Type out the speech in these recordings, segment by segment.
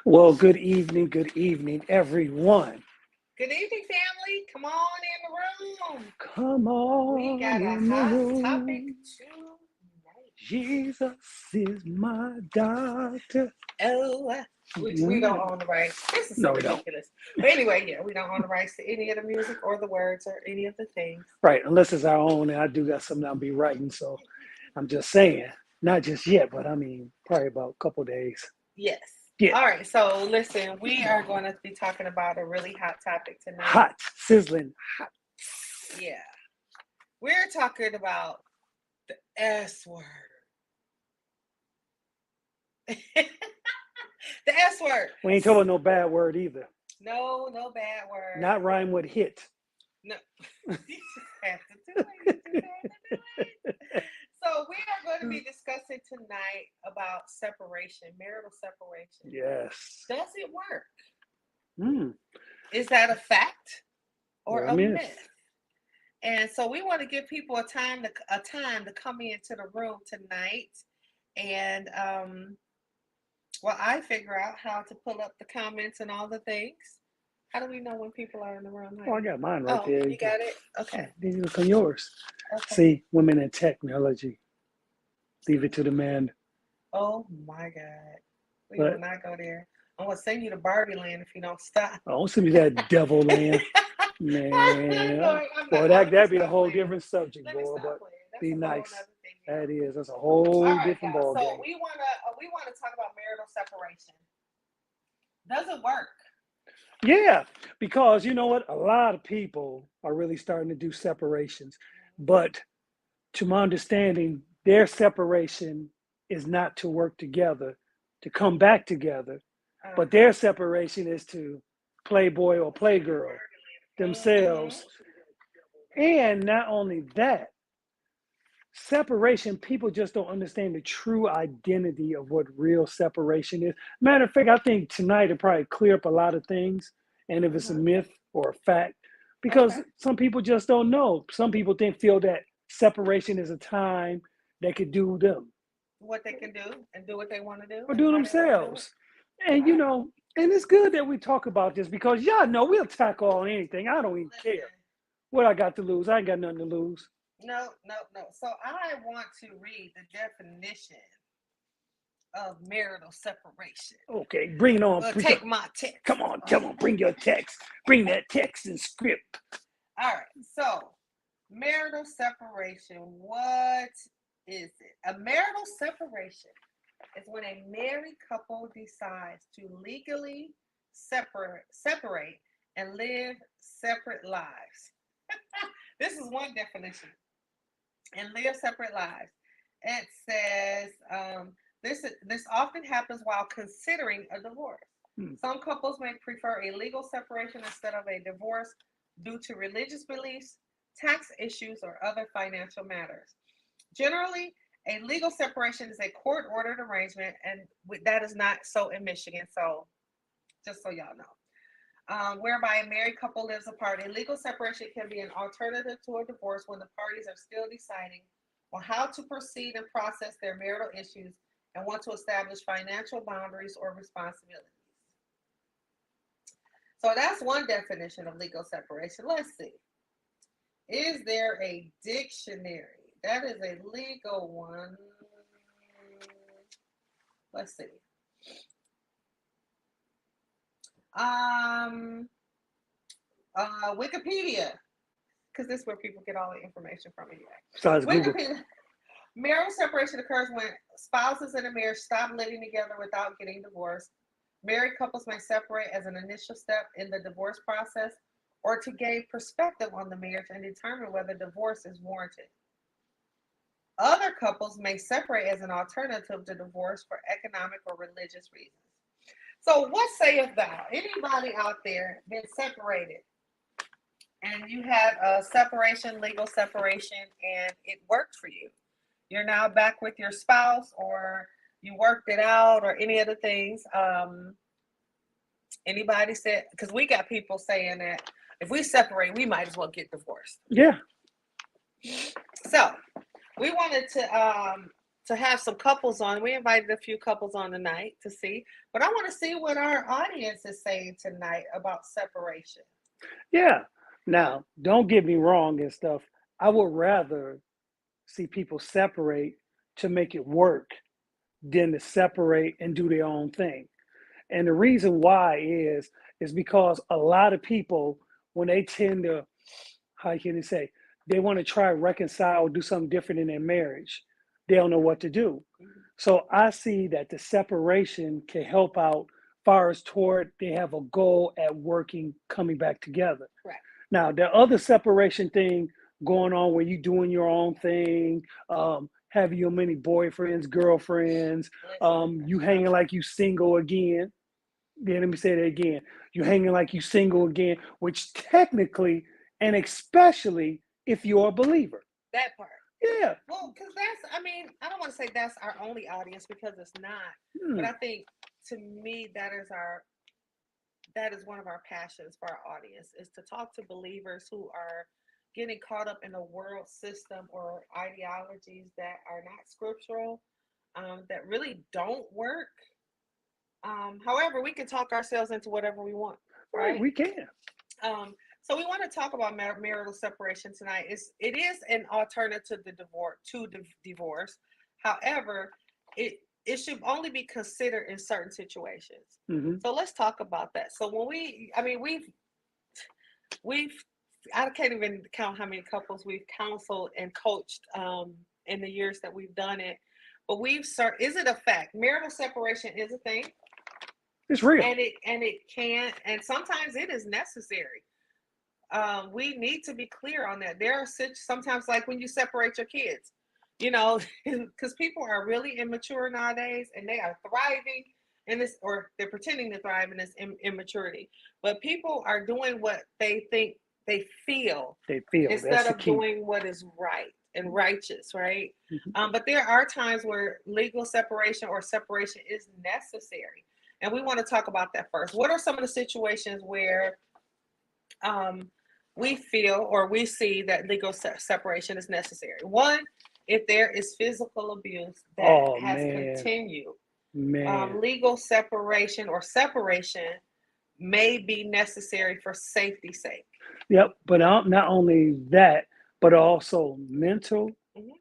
Well, good evening, everyone. Good evening, family. Come on in the room. Come We on got a in the hot topic room. tonight. Jesus is my doctor. Oh, we don't Mm. own the rights. This is so No, we don't. ridiculous. But anyway, yeah, we don't own the rights to any of the music or the words or any of the things. Right, unless it's our own, and I do got something I'll be writing. So I'm just saying, not just yet, but I mean, probably about a couple days. Yes. Yeah, All right. So listen, we are going to be talking about a really hot topic tonight. hot, sizzling, hot. Yeah. We're talking about the S word. The S word. We ain't talking about no bad word either. No, no bad word. Not rhyme with hit. No, you just have to do it. You just have to do it. So we are going to be discussing tonight about separation, marital separation. Yes. Does it work? Mm, Is that a fact or or a a myth. myth? And so we want to give people a time to come into the room tonight, and well, I figure out how to pull up the comments and all the things. How do we know when people are in the room, Oh, I honey? got mine right Oh, there. you got it. Okay. These look on yours. Okay. See, women in technology. Leave it to the man. Oh my God. We will But not go there. I'm gonna send you to Barbie Land if you don't stop. I don't see me that devil land. I'm Man. going, I'm not, Boy, let me that'd be a stop whole playing. different subject, Let me boy. stop But playing. That's be a whole nice. nother thing, That y'all. is. That's a All whole right, different y'all. ball So game. we wanna talk about marital separation. Does it work? Yeah, because you know what? A lot of people are really starting to do separations. But to my understanding, their separation is not to work together, to come back together, but Uh-huh. their separation is to playboy or playgirl Mm-hmm. themselves. And not only that, separation, people just don't understand the true identity of what real separation is. Matter of fact, I think tonight will probably clear up a lot of things, and if it's a Mm-hmm. myth or a fact, because Okay. some people just don't know. Some people feel that separation is a time they could do them What they can do and do what they want to do or and do how they want to do it. themselves. And All right. and it's good that we talk about this because y'all know we'll tackle on anything. I don't even care Listen. what I got to lose. I ain't got nothing to lose. No, no, no. So I want to read the definition of marital separation. Okay, bring it on, Well, preacher. take my text. Come on, come on, bring your text. Bring that text and script. All right. So, marital separation. What is it? A marital separation is when a married couple decides to legally separate and live separate lives. This is one definition. And live separate lives. It says this often happens while considering a divorce. Hmm. Some couples may prefer a legal separation instead of a divorce due to religious beliefs, tax issues, or other financial matters. Generally, a legal separation is a court ordered arrangement, and that is not so in Michigan. So, just so y'all know, whereby a married couple lives apart. A legal separation can be an alternative to a divorce when the parties are still deciding on how to proceed and process their marital issues and want to establish financial boundaries or responsibilities. So that's one definition of legal separation. Let's see. Is there a dictionary? That is a legal one. Let's see. Um, Wikipedia, because this is where people get all the information from anyway. Besides Google. Wikipedia. Marital separation occurs when spouses in a marriage stop living together without getting divorced. Married couples may separate as an initial step in the divorce process or to gain perspective on the marriage and determine whether divorce is warranted. Other couples may separate as an alternative to divorce for economic or religious reasons. So, what sayeth thou? Anybody out there been separated and you had a separation, legal separation, and it worked for you? You're now back with your spouse, or you worked it out, or any of the things. Anybody said, because we got people saying that if we separate, we might as well get divorced. Yeah. So we wanted to have some couples on. We invited a few couples on tonight to see, but I want to see what our audience is saying tonight about separation. Yeah. Now, don't get me wrong and stuff. I would rather see people separate to make it work than to separate and do their own thing. And the reason why is because a lot of people, when they tend to, how can you say, they want to try reconcile, do something different in their marriage, they don't know what to do. Mhm. So I see that the separation can help out far as toward they have a goal at working, coming back together. Right. Now, the other separation thing going on where you doing your own thing, having your many boyfriends, girlfriends, Listen, you hanging like you single again. Yeah, let me say that again. You hanging like you single again, which technically and especially if you're a believer. that part. Yeah. Well, because that's, I mean, I don't want to say that's our only audience because it's not, but Hmm. I think to me that is one of our passions for our audience is to talk to believers who are getting caught up in a world system or ideologies that are not scriptural, that really don't work. However, we can talk ourselves into whatever we want, Right, right? we can. Um, so we want to talk about marital separation tonight. It is an alternative to the divorce. However, it should only be considered in certain situations. Hmm. So let's talk about that. So when I mean, we've I can't even count how many couples we've counseled and coached in the years that we've done it. But is it a fact? Marital separation is a thing, It's real. and it can, and sometimes it is necessary. We need to be clear on that. There are such sometimes like when you separate your kids, you know, because people are really immature nowadays and they are thriving in this, or they're pretending to thrive in this immaturity. But people are doing what they think they feel They feel instead that's the of key. doing what is right and righteous, right? Mhm. But there are times where legal separation or separation is necessary. And we want to talk about that first. What are some of the situations where um, we feel or we see that legal separation is necessary? One, if there is physical abuse that Oh has man, continued, man. legal separation or separation may be necessary for safety's sake. Yep. But not only that, but also mental, Mhm.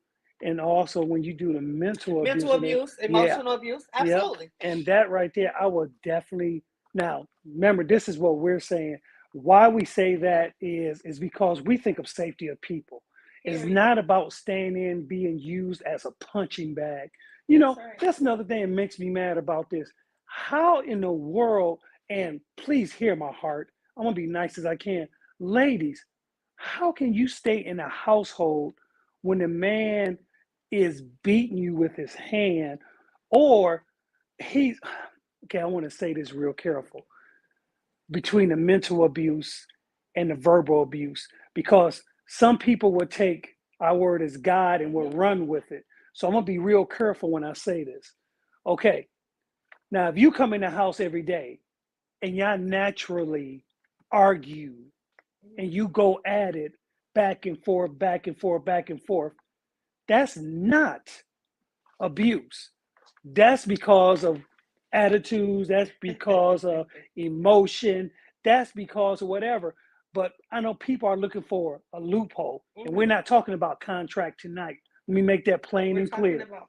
and also when you do the mental Mental abuse of it, abuse, yeah, emotional abuse, yep. absolutely. And that right there, I would definitely now remember this is what we're saying. Why we say that is because we think of safety of people. It's Period. not about staying in being used as a punching bag. You That's know, right. that's another thing that makes me mad about this. How in the world, and please hear my heart, I'm gonna be nice as I can. Ladies, how can you stay in a household when the man is beating you with his hand, or he's okay, I want to say this real careful, between the mental abuse and the verbal abuse, because some people will take our word as God and will Hmm. run with it. So I'm gonna be real careful when I say this. Okay, now if you come in the house every day and y'all naturally argue and you go at it back and forth, back and forth, back and forth, that's not abuse. That's because of attitudes, that's because of emotion, that's because of whatever. But I know people are looking for a loophole, and we're Hmm. not talking about contract tonight. Let me make that plain We're and talking clear. about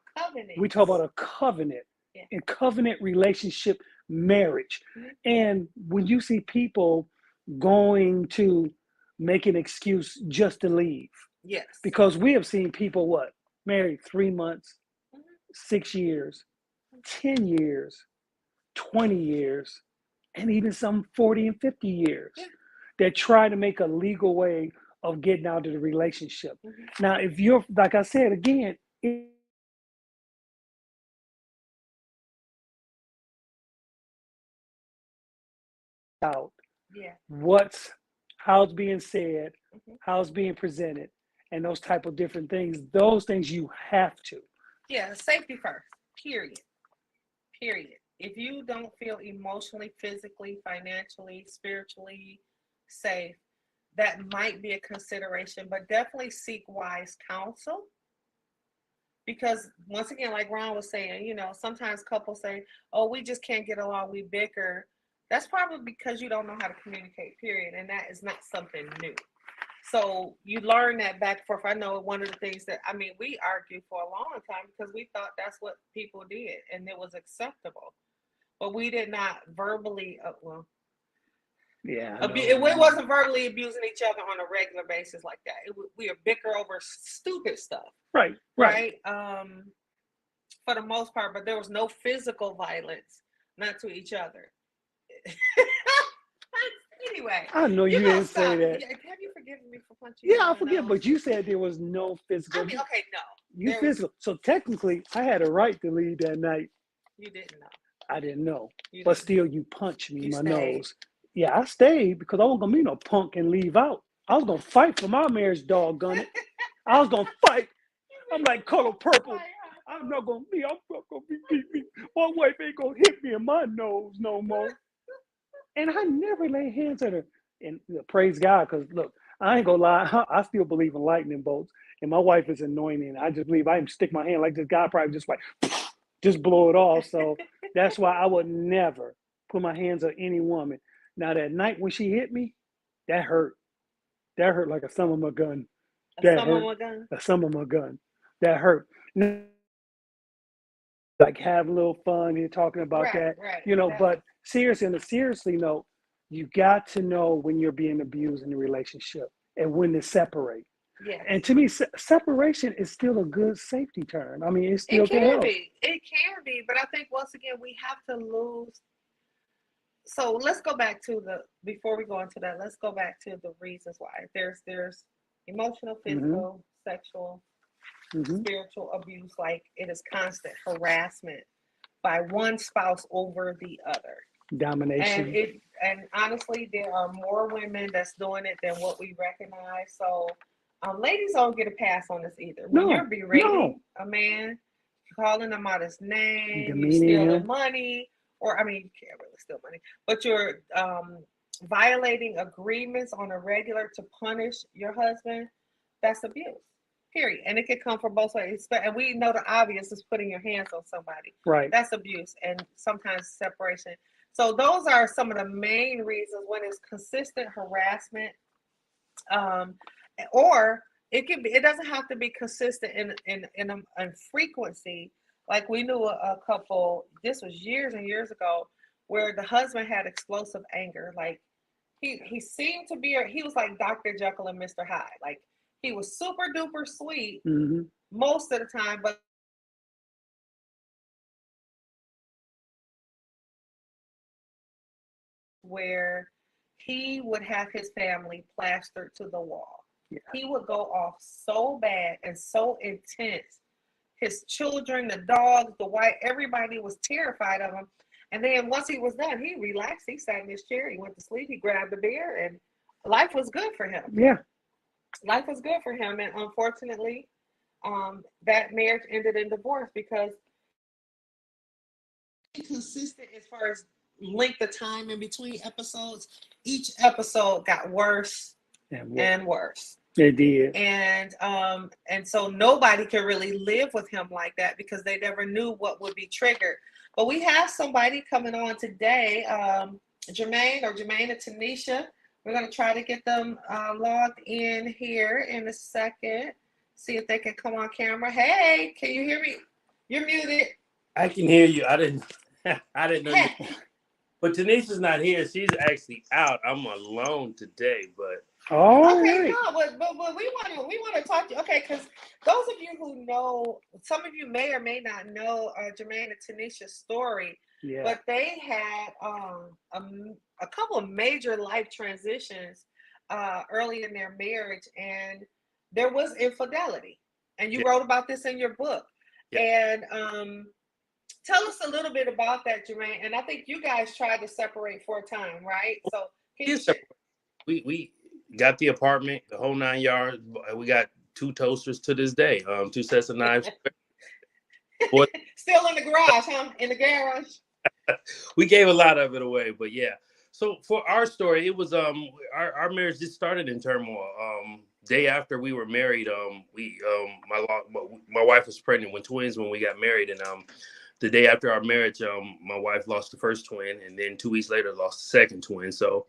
We talk covenants. about a covenant Yeah. and covenant relationship marriage. Mhm. And when you see people going to make an excuse just to leave, Yes. because we have seen people what married 3 months, Mhm. 6 years, 10 years, 20 years, and even some 40 and 50 years Yeah. that try to make a legal way of getting out of the relationship. Hmm. Now, if you're, like I said again, out Yeah. what's how it's being said, Hmm. how it's being presented, and those type of different things, those things you have to. Yeah. Safety first. Period. Period. If you don't feel emotionally, physically, financially, spiritually safe, that might be a consideration, but definitely seek wise counsel Because once again, like Ron was saying, sometimes couples say, "Oh, we just can't get along, we bicker." That's probably because you don't know how to communicate, period. And that is not something new. So you learn that back and forth. I know one of the things that, we argued for a long time because we thought that's what people did and it was acceptable. But we did not verbally, Yeah, it wasn't verbally abusing each other on a regular basis like that. We would bicker over stupid stuff. Right. For the most part, but there was no physical violence, not to each other. Anyway, I know you didn't say that. Have you forgiven me for punching you? Yeah, I forget, but you said there was no physical. Okay, no. You physical. So technically, I had a right to leave that night. You didn't know. I didn't know. But still, you punched me in my nose. Yeah, I stayed because I wasn't going to be no punk and leave out. I was going to fight for my marriage, doggone it. I was going to fight. I'm like Color Purple. I'm not going to be beat me. My wife ain't going to hit me in my nose no more. And I never lay hands at her. And praise God, because look, I ain't gonna lie, I still believe in lightning bolts. And my wife is anointing. I just believe I can stick my hand like this guy probably just like just blow it off. So that's why I would never put my hands on any woman. Now that night when she hit me, that hurt. That hurt like a thumb of my gun. A thumb of my gun. That hurt. Like have a little fun here talking about that. Right. But seriously note, you got to know when you're being abused in a relationship and when to separate. Yeah. And to me, separation is still a good safety term. It still can help. It can be, but I think once again we have to lose. So let's go back to before we go into that, let's go back to the reasons why. There's emotional, physical, sexual, spiritual abuse. Like it is constant harassment by one spouse over the other. Domination. And honestly, there are more women that's doing it than what we recognize. So ladies don't get a pass on this either. When you're berating a man, calling him out his name, you're stealing money, or you can't really steal money, but you're violating agreements on a regular to punish your husband, that's abuse. Period. And it can come from both ways. And we know the obvious is putting your hands on somebody. Right. That's abuse and sometimes separation. So those are some of the main reasons when it's consistent harassment, or it doesn't have to be consistent in frequency. Like we knew a couple, this was years and years ago, where the husband had explosive anger. Like he seemed to be, he was like Dr. Jekyll and Mr. Hyde. Like he was super duper sweet most of the time, but where he would have his family plastered to the wall. Yeah. He would go off so bad and so intense. His children, the dogs, the wife, everybody was terrified of him. And then once he was done, he relaxed. He sat in his chair. He went to sleep. He grabbed a beer, and life was good for him. Yeah, life was good for him. And unfortunately, that marriage ended in divorce because consistent as far as length of time in between episodes. Each episode got worse and worse. It did. And so nobody can really live with him like that because they never knew what would be triggered. But we have somebody coming on today, Jermaine and Tanisha. We're going to try to get them logged in here in a second. See if they can come on camera. Hey, can you hear me? You're muted. I can hear you. I didn't know you. But Tanisha's not here. She's actually out. I'm alone today, but okay, no, but we want to talk to you. Okay, because those of you who know, some of you may or may not know Jermaine and Tanisha's story. Yeah. But they had a couple of major life transitions early in their marriage, and there was infidelity. And you wrote about this in your book. Yeah. And tell us a little bit about that, Jermaine. And I think you guys tried to separate for a time, right? So we got the apartment, the whole 9 yards. We got 2 toasters to this day, 2 sets of knives. Still in the garage, huh? In the garage. We gave a lot of it away, but yeah. So for our story, it was our marriage just started in turmoil. day after we were married, my wife was pregnant with twins when we got married, and the day after our marriage, my wife lost the first twin, and then 2 weeks later lost the second twin. So,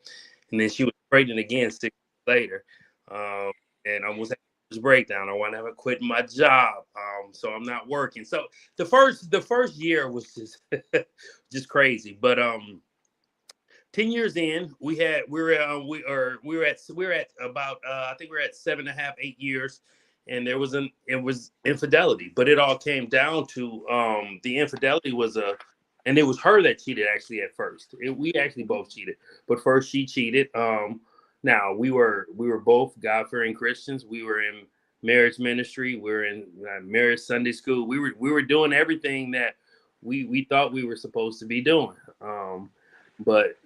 and then she was pregnant again 6 weeks later, and I was having this breakdown. I wound up quitting my job, so I'm not working. So the first year was just just crazy, but 10 years in, we were at about I think we're at 7.5, 8 years, and it was infidelity, but it all came down to the infidelity and it was her that cheated actually at first. We actually both cheated, but first she cheated. Now we were both God fearing Christians. We were in marriage ministry. We were in marriage Sunday school. We were doing everything that we thought we were supposed to be doing. But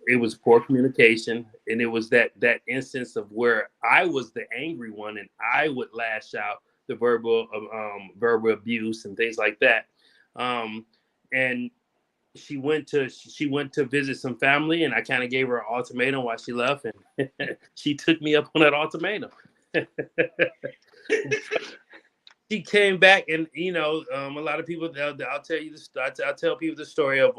it was poor communication, and it was that instance of where I was the angry one, and I would lash out the verbal abuse and things like that. And she went to visit some family, and I kind of gave her an ultimatum while she left, and she took me up on that ultimatum. She came back, and a lot of people, I'll tell you this. I'll tell people the story of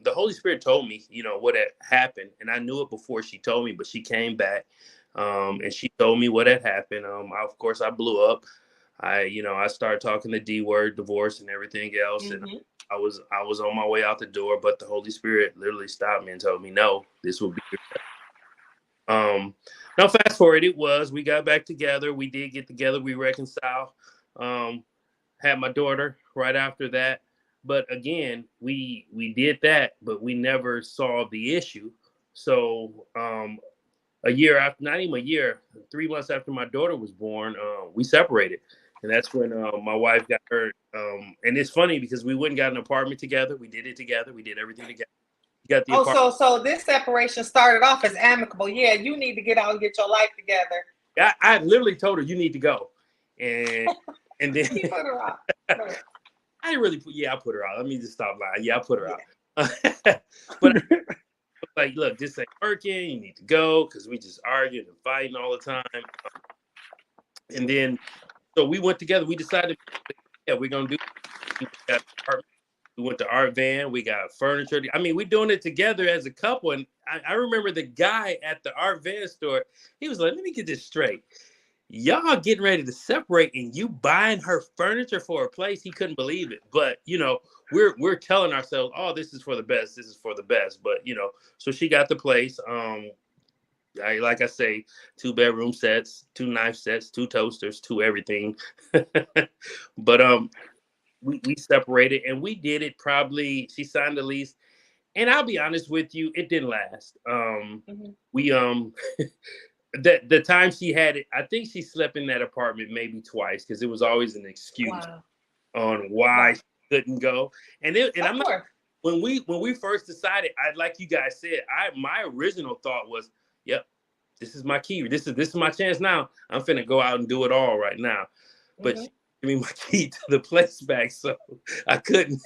the Holy Spirit told me, what had happened, and I knew it before she told me. But she came back, and she told me what had happened. Of course, I blew up. I started talking the D word, divorce, and everything else, and I was on my way out the door. But the Holy Spirit literally stopped me and told me, no, this will be. Now fast forward, we got back together. We did get together. We reconciled. Had my daughter right after that, but again, we did that, but we never solved the issue. So a year after, not even a year, 3 months after my daughter was born, we separated, and that's when my wife got hurt. And it's funny because we went and got an apartment together. We did it together. We did everything together. We got the apartment. So this separation started off as amicable. Yeah, you need to get out and get your life together. I literally told her, you need to go, and then You put her out. I didn't really I put her out. Let me just stop lying. Yeah, I put her out. But like, look, this ain't working. You need to go, because we just arguing and fighting all the time. And then, so we went together. We decided, yeah, we're gonna do. We got an apartment. We went to Art Van. We got furniture. I mean, we're doing it together as a couple. And I remember the guy at the Art Van store. He was like, "Let me get this straight. Y'all getting ready to separate, and you buying her furniture for a place." He couldn't believe it. But we're telling ourselves, "Oh, this is for the best. This is for the best." But so she got the place. Like I say, 2-bedroom sets, 2 knife sets, 2 toasters, 2 everything. But we separated, and we did it probably. She signed the lease, and I'll be honest with you, it didn't last. We the time she had it, I think she slept in that apartment maybe twice, because it was always an excuse on why she couldn't go. And I'm not, when we first decided, like you guys said, my original thought was, yep, this is my key. This is my chance now. I'm finna go out and do it all right now. But she gave me my key to the place back, so I couldn't.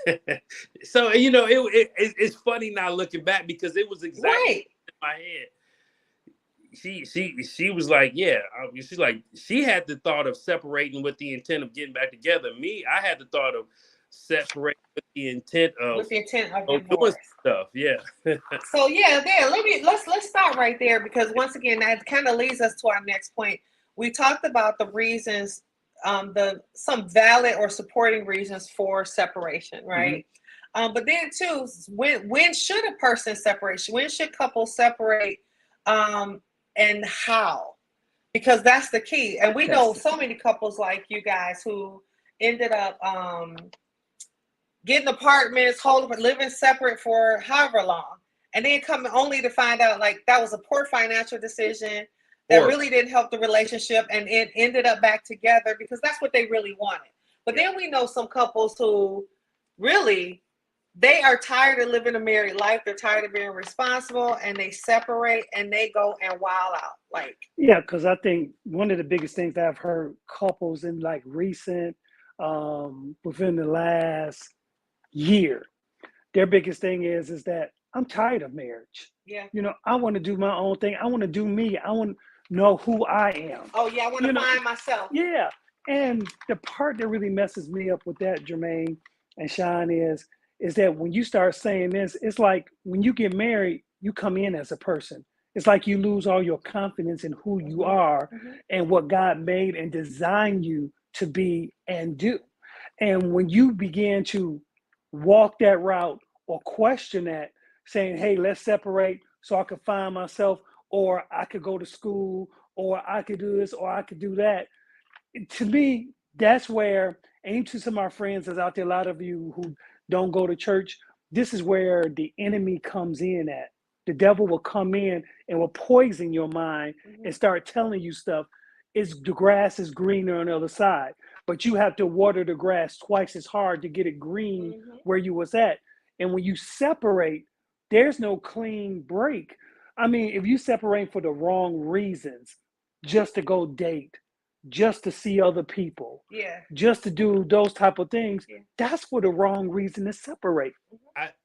So it's funny now looking back, because it was exactly in my head. She was like, yeah. She's like, she had the thought of separating with the intent of getting back together. Me, I had the thought of separating with the intent of doing stuff. Yeah. So yeah, let's start right there, because once again, that kind of leads us to our next point. We talked about the reasons, some valid or supporting reasons for separation, right? But then too, when should a person separate? When should couples separate? And how? Because that's the key. And we know so many couples like you guys who ended up getting apartments, living separate for however long, and then coming only to find out like that was a poor financial decision that really didn't help the relationship, and it ended up back together because that's what they really wanted. But then we know some couples who really, they are tired of living a married life. They're tired of being responsible, and they separate and they go and wild out. Yeah, because I think one of the biggest things that I've heard couples in like recent, within the last year, their biggest thing is that I'm tired of marriage. Yeah. I want to do my own thing. I want to do me. know who I am. Oh yeah, I want to find myself. Yeah. And the part that really messes me up with that, Jermaine and Sean, is that when you start saying this, it's like when you get married, you come in as a person. It's like you lose all your confidence in who you are and what God made and designed you to be and do. And when you begin to walk that route or question that, saying, hey, let's separate so I could find myself, or I could go to school, or I could do this, or I could do that. To me, that's where, and to some of our friends that's out there, a lot of you who don't go to church, this is where the enemy comes in at. The devil will come in and will poison your mind and start telling you stuff. The grass is greener on the other side, but you have to water the grass twice as hard to get it green where you was at. And when you separate, there's no clean break. I mean, if you separate for the wrong reasons, just to go date, just to see other people, just to do those type of things, that's for the wrong reason to separate.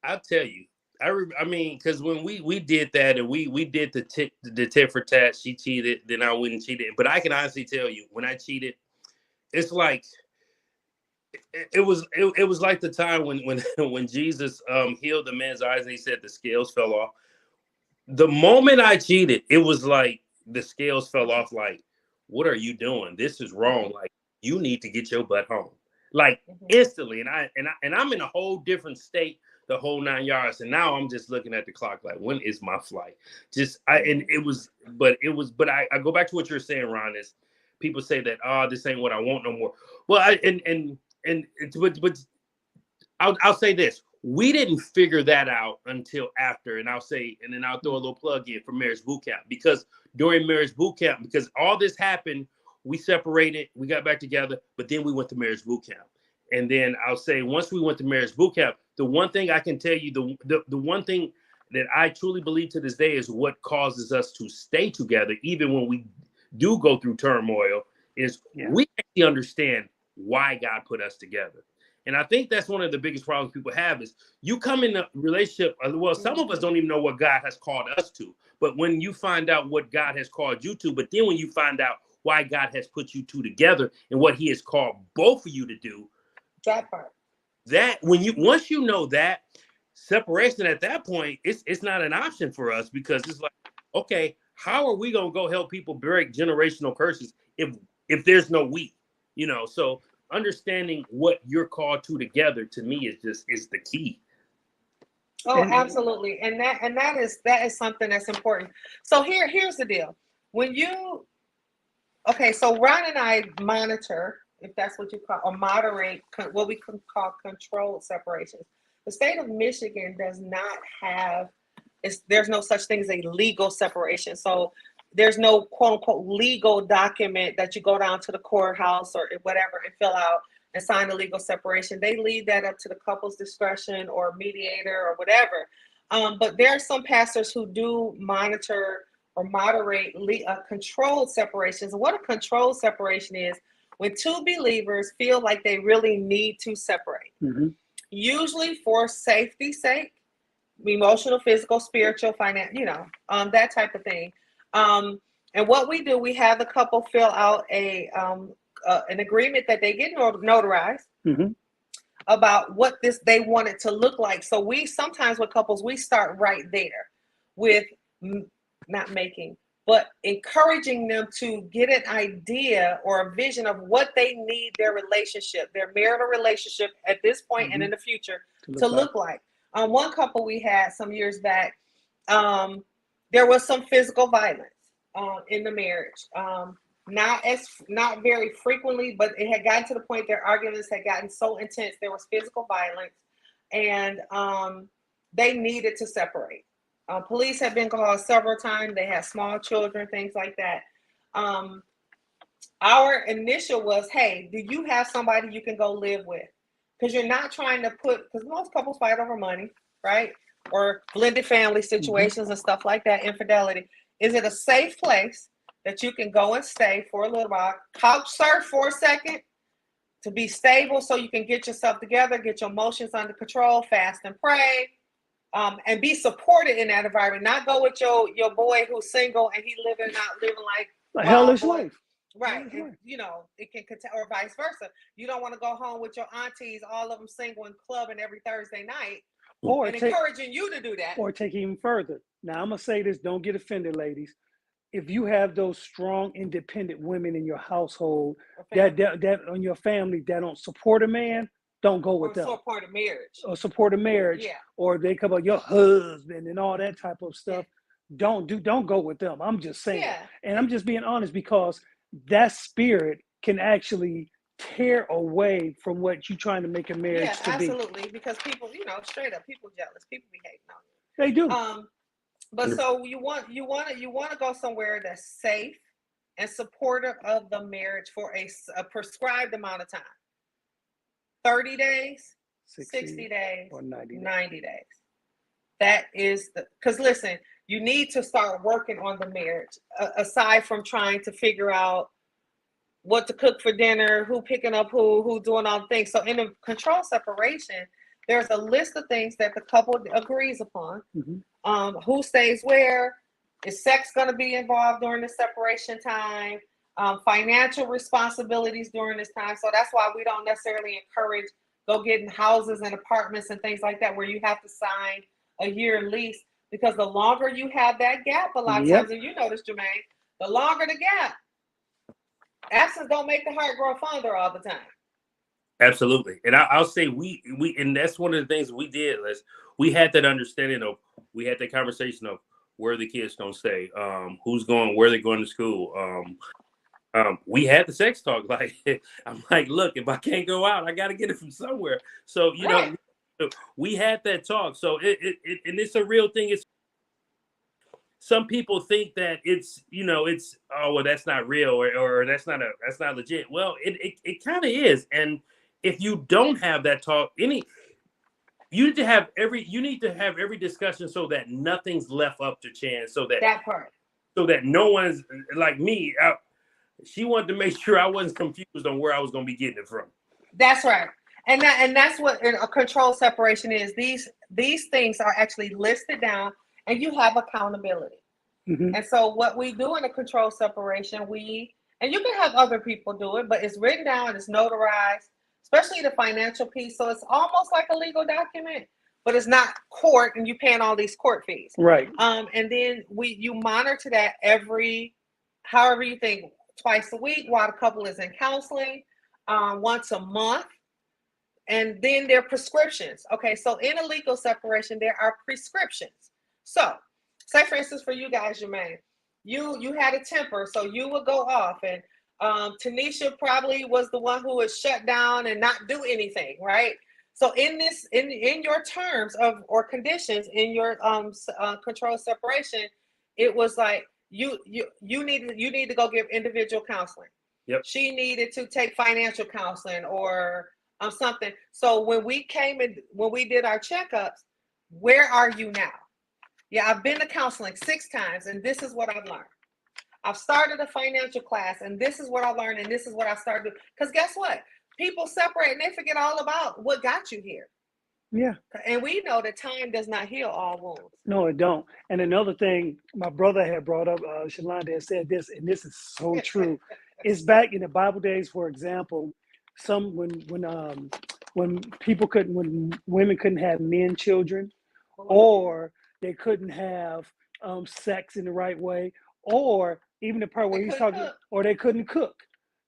I'll tell you. I mean, because when we did that and we did the tit for tat, she cheated, then I went and cheated. But I can honestly tell you, when I cheated, it's like it was like the time when Jesus healed the man's eyes and he said the scales fell off. The moment I cheated, it was like the scales fell off. Like, what are you doing? This is wrong. Like, you need to get your butt home. Like instantly. And I'm in a whole different state, the whole 9 yards. And now I'm just looking at the clock, like, when is my flight? But I go back to what you're saying, Ron, is people say that, oh, this ain't what I want no more. Well, but I'll say this. We didn't figure that out until after, and I'll throw a little plug in for marriage boot camp, because during marriage boot camp, because all this happened, we separated, we got back together, but then we went to marriage boot camp. And then I'll say, once we went to marriage boot camp, the one thing I can tell you, the one thing that I truly believe to this day is what causes us to stay together, even when we do go through turmoil, is we actually understand why God put us together. And I think that's one of the biggest problems people have is you come in a relationship. Well, some of us don't even know what God has called us to. But when you find out what God has called you to, but then when you find out why God has put you two together and what he has called both of you to do, that part. That once you know that, separation at that point, it's not an option for us, because it's like, okay, how are we gonna go help people break generational curses if there's no we? So understanding what you're called to together, to me, is the key. Oh, absolutely. And that is something that's important. So here's the deal. So Ron and I monitor, if that's what you call, or moderate what we can call controlled separations. The state of Michigan does not have, there's no such thing as a legal separation. So there's no quote unquote legal document that you go down to the courthouse or whatever and fill out and sign a legal separation. They leave that up to the couple's discretion or mediator or whatever. But there are some pastors who do monitor or moderate controlled separations. And what a controlled separation is, when two believers feel like they really need to separate, usually for safety's sake, emotional, physical, spiritual, financial, that type of thing. And what we do, we have the couple fill out an agreement that they get notarized about what they want it to look like. So we sometimes with couples, we start right there with but encouraging them to get an idea or a vision of what they need their marital relationship at this point and in the future to look like. One couple we had some years back, there was some physical violence in the marriage. Not very frequently, but it had gotten to the point their arguments had gotten so intense. There was physical violence, and they needed to separate. Police had been called several times. They had small children, things like that. Our initial was, hey, do you have somebody you can go live with? Because you're not trying to because most couples fight over money, right? Or blended family situations and stuff like that, infidelity. Is it a safe place that you can go and stay for a little while, couch surf for a second, to be stable so you can get yourself together, get your emotions under control, fast and pray, and be supported in that environment. Not go with your boy who's single and he not living like A wild hellish boy. life. Right. And, it can, or vice versa. You don't want to go home with your aunties, all of them single and clubbing every Thursday night, and encouraging you to do that. Or take it even further. Now, I'm going to say this, don't get offended, ladies. If you have those strong, independent women in your household, that on your family that don't support a man, don't go with them. Or support a marriage. Or support a marriage. Yeah. Or they come up your husband and all that type of stuff. Yeah. Don't go with them. I'm just saying. Yeah. And I'm just being honest, because that spirit can actually tear away from what you're trying to make a marriage to be. Yeah, absolutely. Because people, straight up, people jealous. People be hating on you. They do. But so you want to go somewhere that's safe and supportive of the marriage for a prescribed amount of time. 30 days, 60 days, or 90 days. That is because listen, you need to start working on the marriage aside from trying to figure out what to cook for dinner, who picking up who doing all the things. So in a control separation, there's a list of things that the couple agrees upon. Mm-hmm. Who stays where? Is sex going to be involved during the separation time? Financial responsibilities during this time. So that's why we don't necessarily encourage go getting houses and apartments and things like that where you have to sign a year lease, because the longer you have that gap, a lot of times, and you notice, Jermaine, the longer the gap, absence don't make the heart grow fonder all the time. Absolutely. And I'll say we and that's one of the things we did. We had that understanding of, we had that conversation of where the kids gonna stay, who's going, where they're going to school. We had the sex talk. Like, I'm like, look, if I can't go out, I got to get it from somewhere. So, we had that talk. So and it's a real thing. It's, some people think that it's, it's, oh, well, that's not real, or that's not legit. Well, it kind of is. And if you don't have that talk, you need to have every discussion so that nothing's left up to chance. So that part. So that no one's like me. She wanted to make sure I wasn't confused on where I was going to be getting it from. That's right. And that's what a control separation is. These things are actually listed down, and you have accountability. Mm-hmm. And so what we do in a control separation, and you can have other people do it, but it's written down, it's notarized, especially the financial piece. So it's almost like a legal document, but it's not court, and you paying all these court fees. Right. And then you monitor that however you think, twice a week while the couple is in counseling, once a month. And then there are prescriptions. Okay, so in a legal separation, there are prescriptions. So, say for instance, for you guys, Jermaine, you had a temper, so you would go off, and Tanisha probably was the one who would shut down and not do anything, right? So in your terms of or conditions in your control separation, it was like you need to go give individual counseling. Yep. She needed to take financial counseling or something. So when we did our checkups, where are you now? Yeah, I've been to counseling 6 times, and this is what I've learned. I've started a financial class, and this is what I learned, and this is what I started. Because guess what? People separate, and they forget all about what got you here. Yeah. And we know that time does not heal all wounds. No, it don't. And another thing my brother had brought up, Shalonda had said this, and this is so true. It's back in the Bible days, for example, when women couldn't have men children, or they couldn't have sex in the right way, or even the part where he's talking, or they couldn't cook.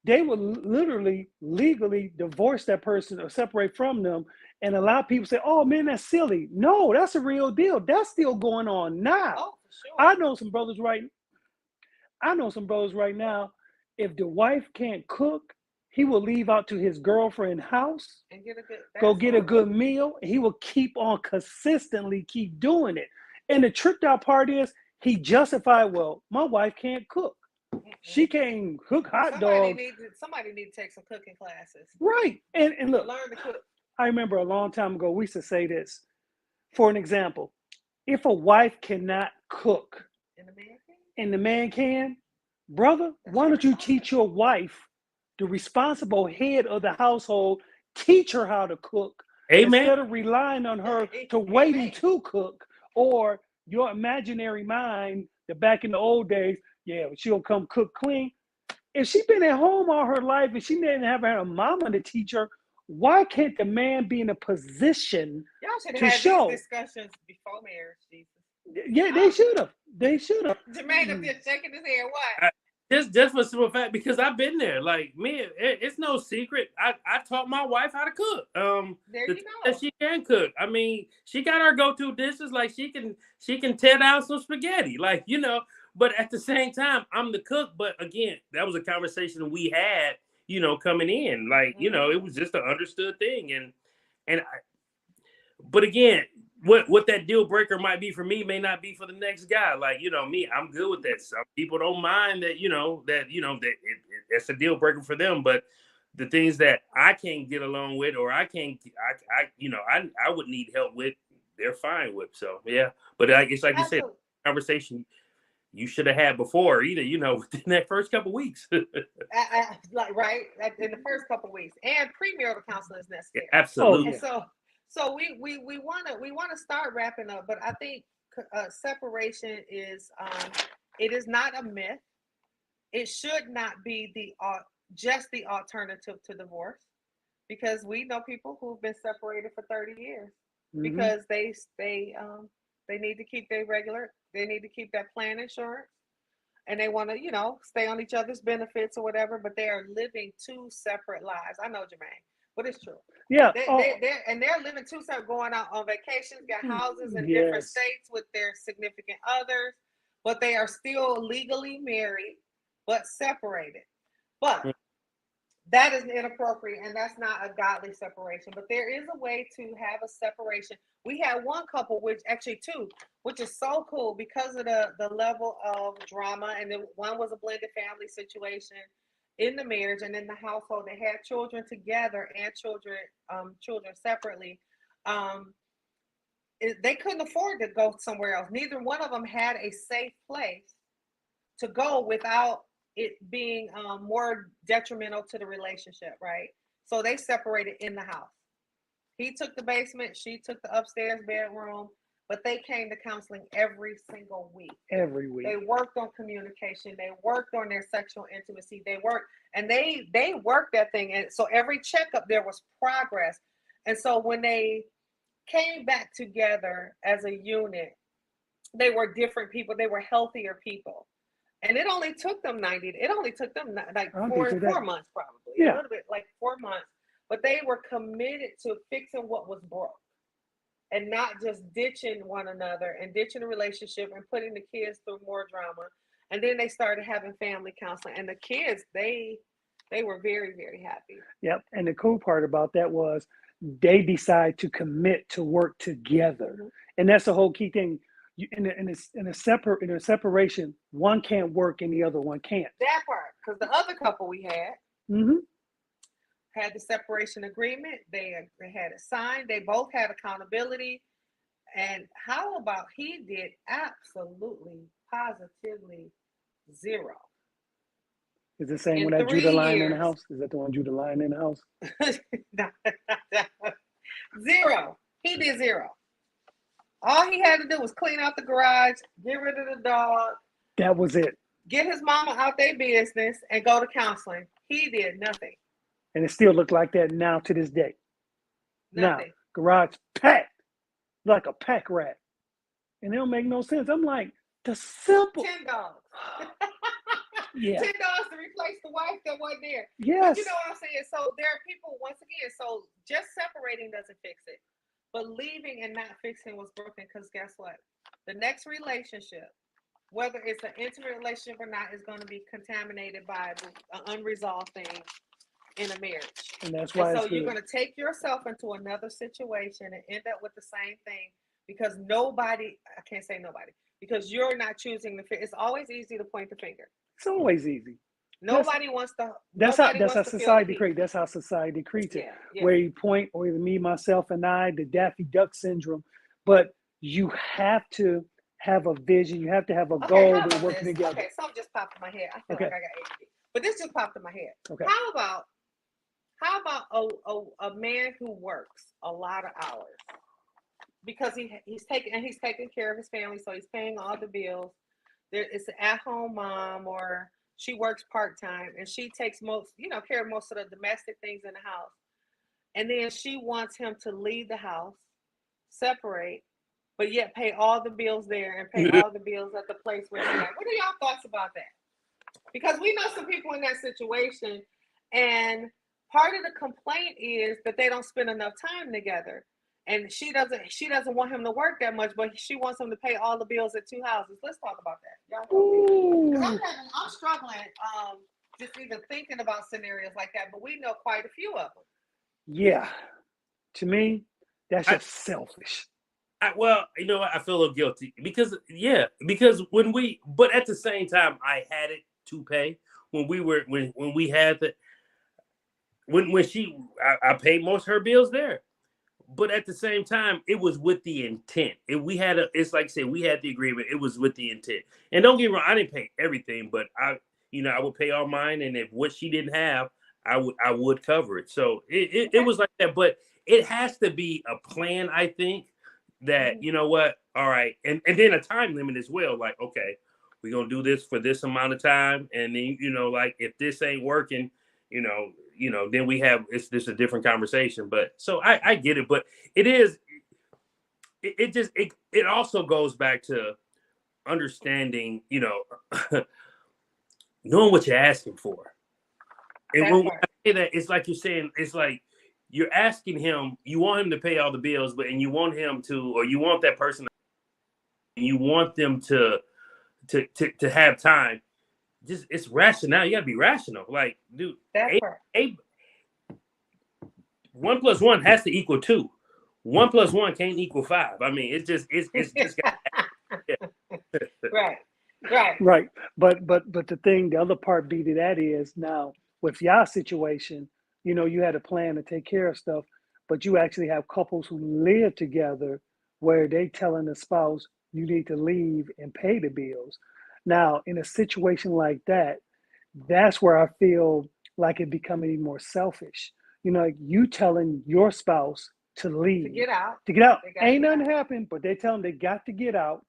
They would literally legally divorce that person or separate from them, and a lot of people say, "Oh man, that's silly." No, that's a real deal. That's still going on now. Oh, for sure. I know some brothers right now. If the wife can't cook, he will leave out to his girlfriend's house and get a good meal, and he will keep on consistently keep doing it. And the tricked out part is he justified, well, my wife can't cook. She can't cook hot dogs. Somebody need to take some cooking classes. Right. And look, learn to cook. I remember a long time ago, we used to say this. For an example, if a wife cannot cook and the man can, brother, why don't you teach your wife, the responsible head of the household, teach her how to cook, Amen. Instead of relying on her to waiting to cook, or your imaginary mind that back in the old days, yeah, she'll come cook clean. If she's been at home all her life and she didn't have her mama to teach her, why can't the man be in a position Y'all should to have show? these discussions before marriage, Jesus. Yeah, they should have. They should have. Jermaine up there shaking his head. What? Just for simple fact, because I've been there. Like, man, it's no secret. I taught my wife how to cook. There The you go. that she can cook. I mean, she got her go-to dishes. Like she can tear down some spaghetti. Like, you know. But at the same time, I'm the cook. But again, that was a conversation we had. You know, coming in. Like, you know, it was just an understood thing. But again, what that deal breaker might be for me may not be for the next guy. Like, you know, me, I'm good with that. Some people don't mind that, that's a deal breaker for them. But the things that I can't get along with, or I would need help with, they're fine with. So yeah. But I guess, like you said, conversation you should have had before, either, within that first couple of weeks. Right in the first couple of weeks, and premarital counseling is necessary. Yeah, absolutely. And so we want to start wrapping up, but I think separation is it is not a myth. It should not be just the alternative to divorce, because we know people who've been separated for 30 years because they need to keep they need to keep that plan insurance, and they want to stay on each other's benefits or whatever, but they are living two separate lives. I know, Jermaine, but it's true. Yeah. They're living two separate, going out on vacations, got houses in different states with their significant others, but they are still legally married but separated. But that is inappropriate, and that's not a godly separation. But there is a way to have a separation. We had one couple, which is so cool because of the level of drama. And then one was a blended family situation in the marriage and in the household. They had children together and children separately. They couldn't afford to go somewhere else. Neither one of them had a safe place to go without it being more detrimental to the relationship, right? So they separated in the house. He took the basement, she took the upstairs bedroom, but they came to counseling every single week. Every week. They worked on communication. They worked on their sexual intimacy. They worked that thing. And so every checkup, there was progress. And so when they came back together as a unit, they were different people. They were healthier people. And it only took them like 4 months, probably. Yeah. A little bit, like 4 months. But they were committed to fixing what was broke and not just ditching one another and ditching the relationship and putting the kids through more drama. And then they started having family counseling. And the kids, they were very, very happy. Yep. And the cool part about that was they decide to commit to work together. And that's the whole key thing. In a separation, one can't work and the other one can't. That part, because the other couple we had had the separation agreement. They had it signed. They both had accountability. And how about he did absolutely, positively zero? Is the same when I drew the line in the house? Is that the one drew the line in the house? Zero. He did zero. All he had to do was clean out the garage, get rid of the dog. That was it. Get his mama out their business and go to counseling. He did nothing. And it still looked like that now to this day. Nothing. Now, garage packed like a pack rat. And it don't make no sense. I'm like, the simple. 10 dogs. Yeah. 10 dogs to replace the wife that wasn't there. Yes. But you know what I'm saying? So there are people, once again, so just separating doesn't fix it. But leaving and not fixing was broken, because guess what? The next relationship, whether it's an intimate relationship or not, is going to be contaminated by an unresolved thing in a marriage. And that's why so you're going to take yourself into another situation and end up with the same thing, because I can't say nobody, because you're not choosing the fit. It's always easy to point the finger. It's always easy. Nobody wants to. That's how society creates. That's how society creates it. Yeah. Where you point, or either me, myself, and I, the Daffy Duck syndrome. But you have to have a vision. You have to have a goal. We're working together. Okay, something just popped in my head. I feel like I got ADD, but this just popped in my head. Okay. How about How about a man who works a lot of hours because he's taking care of his family, so he's paying all the bills. There is an at home mom, or she works part time and she takes care of most of the domestic things in the house. And then she wants him to leave the house, separate, but yet pay all the bills there and pay all the bills at the place where they're at. What are y'all thoughts about that? Because we know some people in that situation, and part of the complaint is that they don't spend enough time together. And she doesn't want him to work that much, but she wants him to pay all the bills at two houses. Let's talk about that. Y'all help me. Because I'm struggling just even thinking about scenarios like that, but we know quite a few of them. Yeah, to me, that's I, just selfish. well, you know what? I feel a little guilty because but at the same time, I had it to pay when we had the when I paid most of her bills there. But at the same time, it was with the intent. If we had it's like I said, we had the agreement. It was with the intent. And don't get me wrong, I didn't pay everything, but I would pay all mine, and if what she didn't have, I would cover it. So it was like that. But it has to be a plan, I think, that you know what, all right, and then a time limit as well. Like, okay, we're gonna do this for this amount of time, and then like if this ain't working, then we have it's this a different conversation. But so I get it, but it is it just it also goes back to understanding, knowing what you're asking for. And when I say that, it's like you're saying, it's like you're asking him, you want him to pay all the bills, and you want him to, or you want that person, and you want them to have time. Just it's rational. You gotta be rational. Like, dude, a 1+1 has to equal 2. 1+1 can't equal 5. I mean, it's just Right. Right. But the other part B to that is now with y'all situation, you had a plan to take care of stuff, but you actually have couples who live together where they telling the spouse you need to leave and pay the bills. Now, in a situation like that, that's where I feel like it becoming more selfish. Like you telling your spouse to leave, to get out. Ain't nothing happened, but they tell them they got to get out,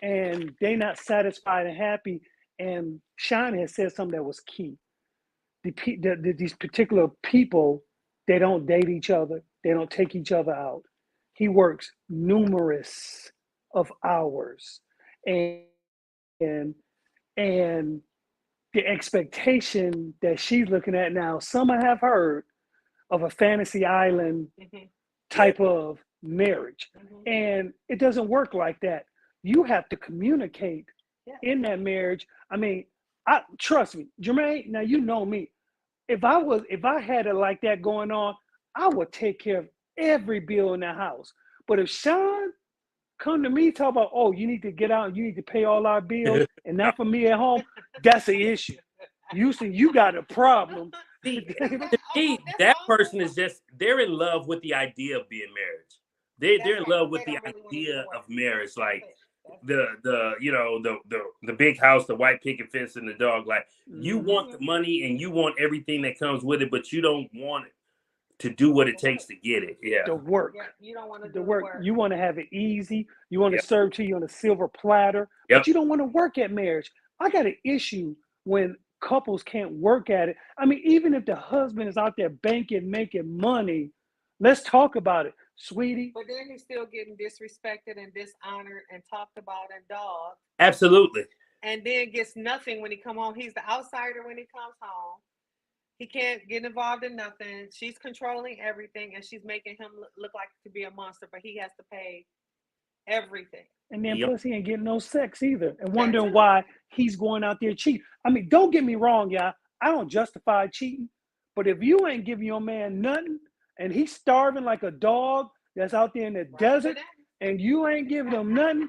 and they not satisfied and happy. And Sean has said something that was key. These particular people, they don't date each other. They don't take each other out. He works numerous of hours, and and the expectation that she's looking at now. Some I have heard of a fantasy island type of marriage, and it doesn't work like that. You have to communicate in that marriage. I mean, trust me, Jermaine. Now you know me. If I had it like that going on, I would take care of every bill in the house. But if Sean come to me talk about, oh, you need to get out, you need to pay all our bills, and not for me at home, that's an issue. You got a problem. See, to me, that person is they're in love with the idea of being married. They're in love with the idea of marriage, like the big house, the white picket fence, and the dog. Like you want the money and you want everything that comes with it, but you don't want it to do what it takes to get it. Yeah, the work. You don't want to do The work. You want to have it easy. You want to Yep. serve to you on a silver platter, Yep. but you don't want to work at marriage. I got an issue when couples can't work at it. I mean, even if the husband is out there banking, making money, let's talk about it, sweetie. But then he's still getting disrespected and dishonored and talked about and dogged. Absolutely. And then gets nothing when he come home. He's the outsider when he comes home. He can't get involved in nothing. She's controlling everything, and she's making him look like to be a monster. But he has to pay everything. And then Yep. plus he ain't getting no sex either, and wondering why he's going out there cheating. I mean, don't get me wrong, y'all. I don't justify cheating, but if you ain't giving your man nothing, and he's starving like a dog that's out there in the desert, and you ain't giving him nothing,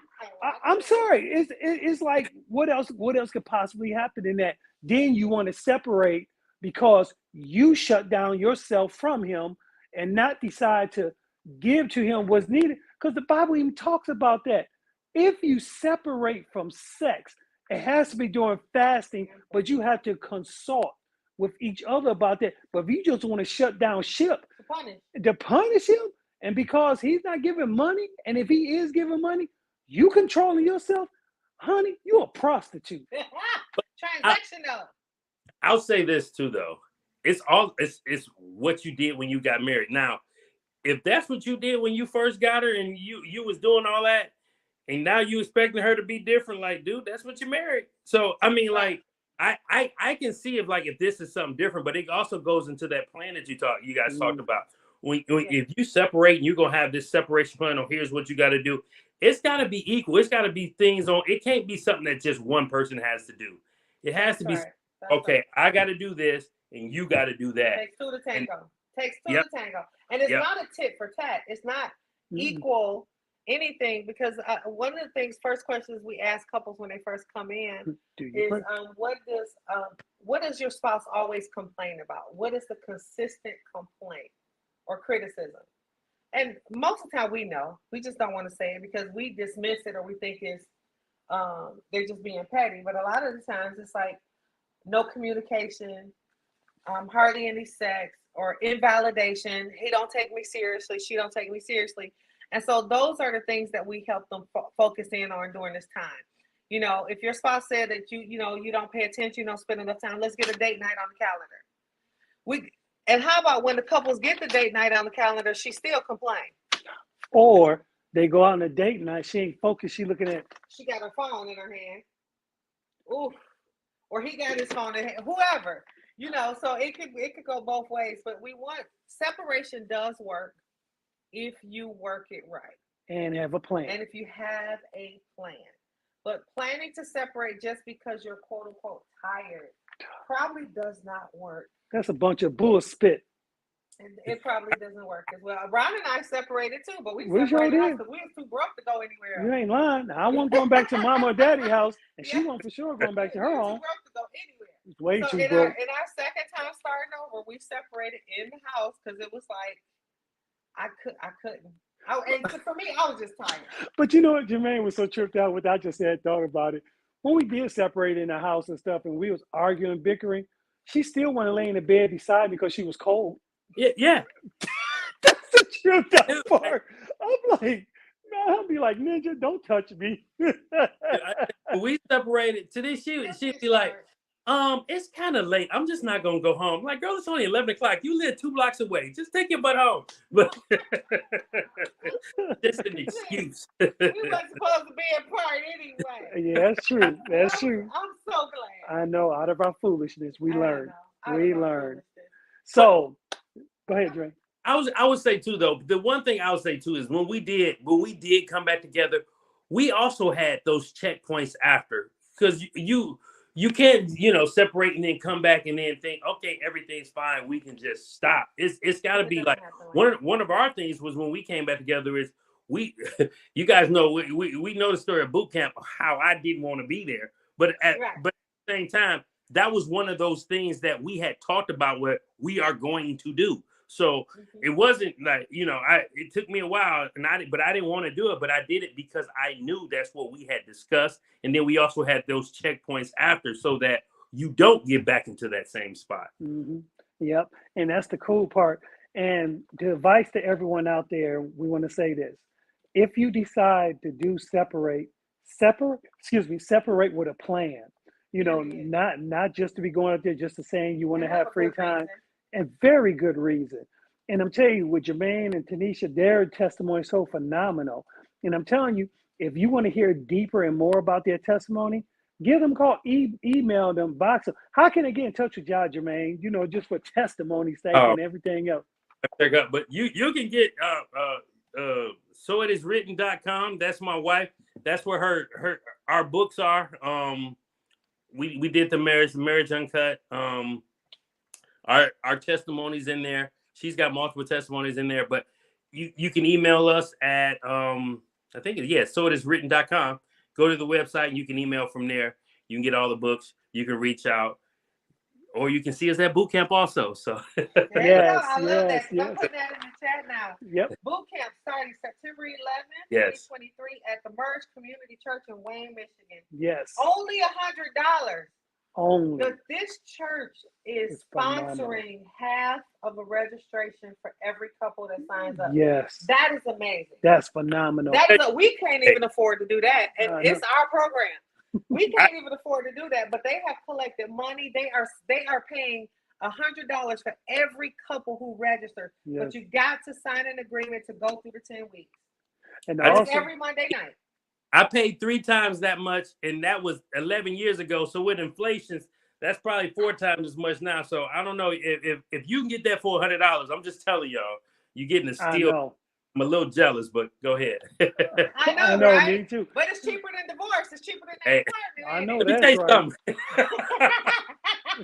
I'm sorry. It's like what else could possibly happen in that? Then you want to separate because you shut down yourself from him and not decide to give to him what's needed. Because the Bible even talks about that. If you separate from sex, it has to be during fasting, but you have to consult with each other about that. But if you just want to shut down ship Punish. to punish him, and because he's not giving money, and if he is giving money, you controlling yourself, honey, you a prostitute. I, Transactional. I'll say this too, though. It's what you did when you got married. Now, if that's what you did when you first got her, and you was doing all that, and now you expecting her to be different, like, dude, that's what you married. So I mean, like, I can see if this is something different, but it also goes into that plan that you guys talked about. When if you separate and you're gonna have this separation plan, or here's what you got to do, it's got to be equal. It's got to be things on. It can't be something that just one person has to do. It has to be okay. I got to do this, and you got to do that. Takes two to tango. Takes two Yep. to tango, and it's Yep. not a tit for tat. It's not equal anything, because one of the things, first questions we ask couples when they first come in is, what does your spouse always complain about? What is the consistent complaint or criticism? And most of the time we know, we just don't want to say it because we dismiss it, or we think it's they're just being petty. But a lot of the times it's like no communication, hardly any sex, or invalidation. He don't take me seriously. She don't take me seriously. And so those are the things that we help them focus in on during this time. You know, if your spouse said that you don't pay attention, you don't spend enough time, let's get a date night on the calendar. And how about when the couples get the date night on the calendar, she still complains? Or they go out on a date night, she ain't focused, she looking at. She got her phone in her hand. Ooh. Or he got his phone in hand, whoever. You know, so it could go both ways. But separation does work if you work it right. And have a plan. And if you have a plan. But planning to separate just because you're quote unquote tired probably does not work. That's a bunch of bullspit. It probably doesn't work as well. Ron and I separated too, but we separated because we was too broke to go anywhere else. You ain't lying. I wasn't going back to mama or daddy's house, and she wasn't for sure going back to her home. Too broke to go anywhere. It's way too broke. In our second time starting over, we separated in the house because it was like I couldn't. And for me, I was just tired. But you know what, Jermaine was so tripped out with. I just had thought about it. When we did separate in the house and stuff, and we was arguing, bickering, she still wanted to lay in the bed beside me because she was cold. Yeah. That's the tripped out part. I'm like, no, I'll be like, Ninja, don't touch me. We separated. Today she'd be like, it's kind of late. I'm just not gonna go home. I'm like, girl, it's only 11 o'clock. You live 2 blocks away. Just take your butt home. But just an excuse. We weren't supposed to be apart anyway. Yeah, that's true. That's true. I'm so glad. I know. Out of our foolishness, we learned. We learned. So, go ahead, Dre. I would say too, though, the one thing I would say too is when we did come back together, we also had those checkpoints after, because you can't, separate and then come back and then think, okay, everything's fine, we can just stop. It's got to be like one of our things was when we came back together is you guys know we know the story of boot camp, how I didn't want to be there, but at the same time, that was one of those things that we had talked about what we are going to do. So it wasn't like, it took me a while but I didn't want to do it, but I did it because I knew that's what we had discussed. And then we also had those checkpoints after so that you don't get back into that same spot. Mm-hmm. Yep. And that's the cool part. And the advice to everyone out there, we want to say this. If you decide to do separate with a plan, not just to be going out there just to saying you want to have free time. And very good reason. And I'm telling you, with Jermaine and Tanisha, their testimony is so phenomenal. And I'm telling you, if you want to hear deeper and more about their testimony, give them a call, email them, box them. How can they get in touch with y'all, Jermaine? Just for testimony sake and everything else. But you can get soitiswritten.com. That's my wife. That's where our books are. We did the marriage uncut. Our testimonies in there. She's got multiple testimonies in there, but you can email us at I think soitiswritten.com. Go to the website and you can email from there. You can get all the books. You can reach out, or you can see us at boot camp also. So yes, I love that. Yes. I'm putting that in the chat now. Yep. Boot camp starting September 11th, 2023 at the Merge Community Church in Wayne, Michigan. Yes. Only $100. only. This church is It's phenomenal. sponsoring half of a registration for every couple that signs up. Yes, That is amazing. that's phenomenal. We can't even afford to do that, and I it's know. our program. We can't even afford to do that, but they have collected money. They are paying $100 for every couple who registered. Yes. But you got to sign an agreement to go through the 10 weeks. And I It's also, every Monday night. I paid 3 times that much, and that was 11 years ago. So with inflation, that's probably 4 times as much now. So I don't know if you can get that for $100. I'm just telling y'all, you're getting a I steal. know. I'm a little jealous, but go ahead. I know, I know, right? me too. But it's cheaper than divorce. It's cheaper than that Hey, apartment. I ain't know it? Let me that's tell you right. something.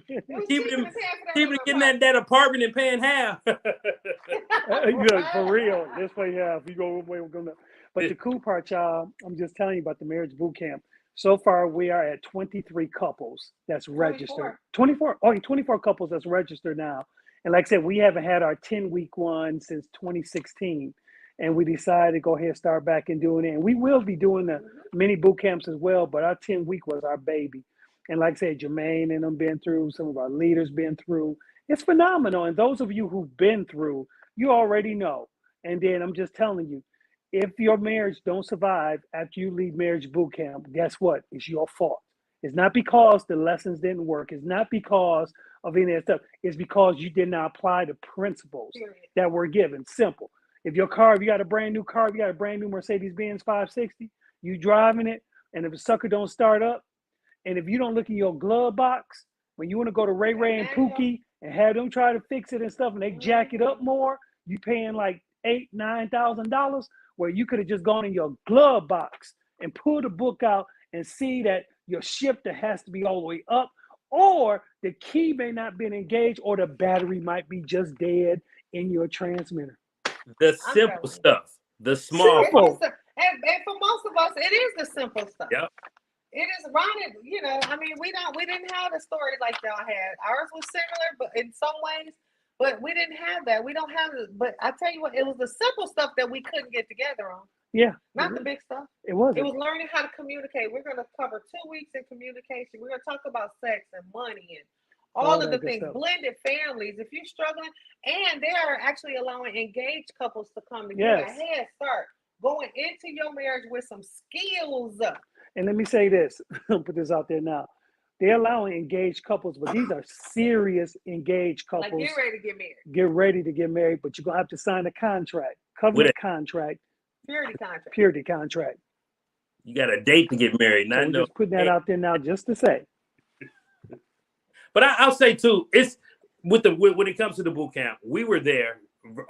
It was Cheaper cheaper than than paying for that getting apartment. that apartment and paying half. Look, for real, this way, yeah, if you go way, we're gonna. But the cool part, y'all, I'm just telling you about the marriage boot camp. So far, we are at 23 couples that's registered. 24. 24 couples that's registered now. And like I said, we haven't had our 10-week one since 2016. And we decided to go ahead and start back and doing it. And we will be doing the mini boot camps as well, but our 10-week was our baby. And like I said, Jermaine and them been through, some of our leaders been through. It's phenomenal. And those of you who've been through, you already know. And then I'm just telling you, if your marriage don't survive after you leave marriage boot camp, guess what? It's your fault. It's not because the lessons didn't work. It's not because of any of that stuff. It's because you did not apply the principles that were given. Simple. If you got a brand new car, if you got a brand new Mercedes-Benz 560, you driving it, and if the sucker don't start up, and if you don't look in your glove box, when you want to go to Ray Ray and Pookie and have them try to fix it and stuff, and they jack it up more, you paying like $8,000-9,000, where you could have just gone in your glove box and pulled a book out and see that your shifter has to be all the way up, or the key may not be engaged, or the battery might be just dead in your transmitter. The simple stuff, the small. Simple. And for most of us, it is the simple stuff. Yep. It is running, I mean, we didn't have a story like y'all had. Ours was similar, but in some ways, but we didn't have that. We don't have it. But I tell you what, it was the simple stuff that we couldn't get together on. Yeah. Not the big stuff. It wasn't. It was learning how to communicate. We're going to cover 2 weeks in communication. We're going to talk about sex and money and all of the things. Stuff. Blended families. If you're struggling, and they are actually allowing engaged couples to come to get a head start going into your marriage with some skills. And let me say this, I'll put this out there now. They're allowing engaged couples, but these are serious engaged couples. Like get ready to get married. Get ready to get married, but you're going to have to sign a contract, covenant contract. Purity contract. You got a date to get married. So we're just putting that out there now just to say. But I'll say too, it's when it comes to the boot camp, we were there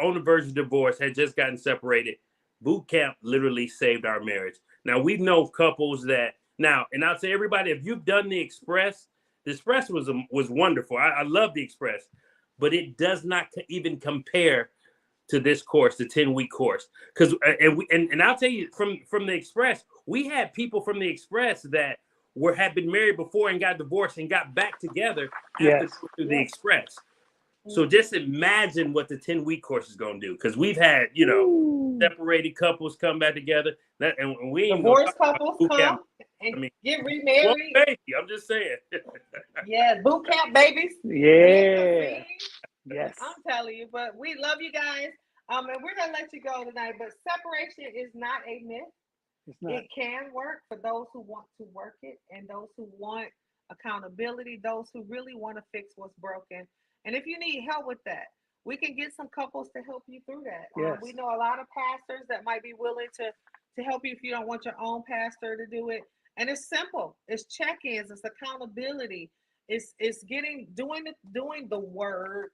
on the verge of divorce, had just gotten separated. Boot camp literally saved our marriage. Now we know couples that and I'll say everybody, if you've done the Express was wonderful. I love the Express, but it does not even compare to this course, the 10-week course. Because and I'll tell you from the Express, we had people from the Express that had been married before and got divorced and got back together after through the Express. So just imagine what the 10-week course is going to do, because we've had, separated couples come back together. And we ain't divorced couples come and get remarried. Well, baby, I'm just saying. Yeah, boot camp babies. Yeah. Yes. I'm telling you, but we love you guys. And we're gonna let you go tonight. But separation is not a myth. It's not. It can work for those who want to work it, and those who want accountability, those who really want to fix what's broken. And if you need help with that, we can get some couples to help you through that. Yes. We know a lot of pastors that might be willing to help you if you don't want your own pastor to do it. And it's simple. It's check-ins. It's accountability. It's doing the work.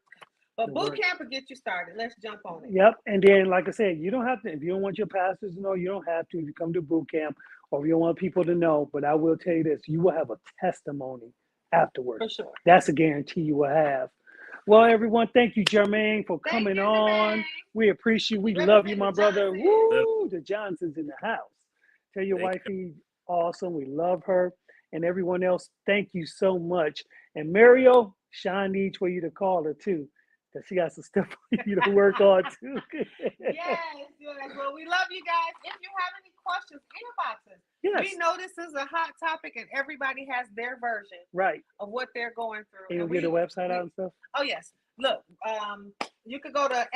But boot camp will get you started. Let's jump on it. Yep. And then, like I said, you don't have to, if you don't want your pastors to know, you don't have to. If you come to boot camp, or if you don't want people to know, but I will tell you this, you will have a testimony afterwards. For sure. That's a guarantee you will have. Well, everyone, thank you, Jermaine, for coming on. Jermaine. We appreciate you. We love you, my brother. Woo! The Johnsons in the house. Tell your wifey, awesome. We love her. And everyone else, thank you so much. And Mario, Sean needs for you to call her too, because she got some stuff for you to work on too. Yes. Well, we love you guys. If you have any questions, inbox us. Yes. We know this is a hot topic, and everybody has their version Right. of what they're going through. And you'll And get the website out and stuff. oh yes, look, you could go to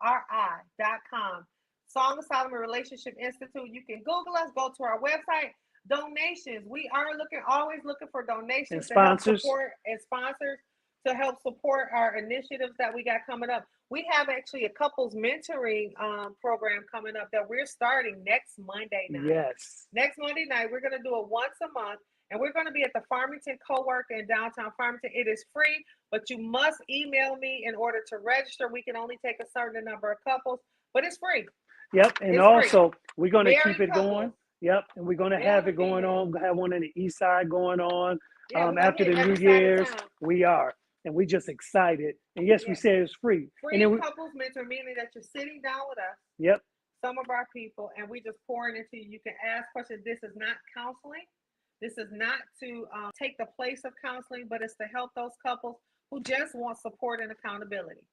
SOFSRI.com, Song of Solomon Relationship Institute. You can Google us, go to our website. Donations. We are always looking for donations And to help sponsors. support and sponsors to help support our initiatives that we got coming up. We have actually a couples mentoring program coming up that we're starting next Monday night. Yes. Next Monday night, we're going to do it once a month, and we're going to be at the Farmington Co-work in downtown Farmington. It is free, but you must email me in order to register. We can only take a certain number of couples, but it's free. Yep. And It's also, we're going to Married keep it couples. going. Yep. And we're going to Male have and it going female. on. We're going to have one in the East Side going on Yeah, we're gonna after hit the every New side of Year's. town. We are. And we just excited. And yes, we Yeah. said it's free. Free And then couples mentor, meaning that you're sitting down with us, yep. some of our people, and we just pouring into you. You can ask questions. This is not counseling. This is not to take the place of counseling, but it's to help those couples who just want support and accountability.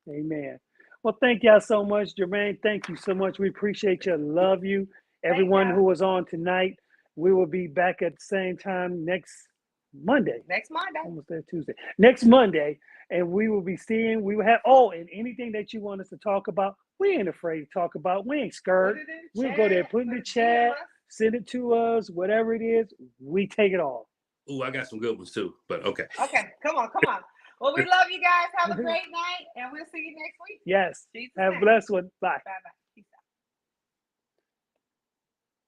Amen. Well, thank y'all so much, Jermaine. Thank you so much. We appreciate you. Love you. Everyone y'all. who was on tonight. We will be back at the same time next Monday. Next Monday. Almost there Tuesday. Next Monday. And we will be seeing, we will have, and anything that you want us to talk about, we ain't afraid to talk about. We ain't scared. We'll go there, put in the chat, send it to us, whatever it is, we take it all. Ooh, I got some good ones too, but okay. Okay, come on. Well, we love you guys. Have a great night, and we'll see you next week. Yes. Jesus Have a name. blessed one. Bye. Bye-bye.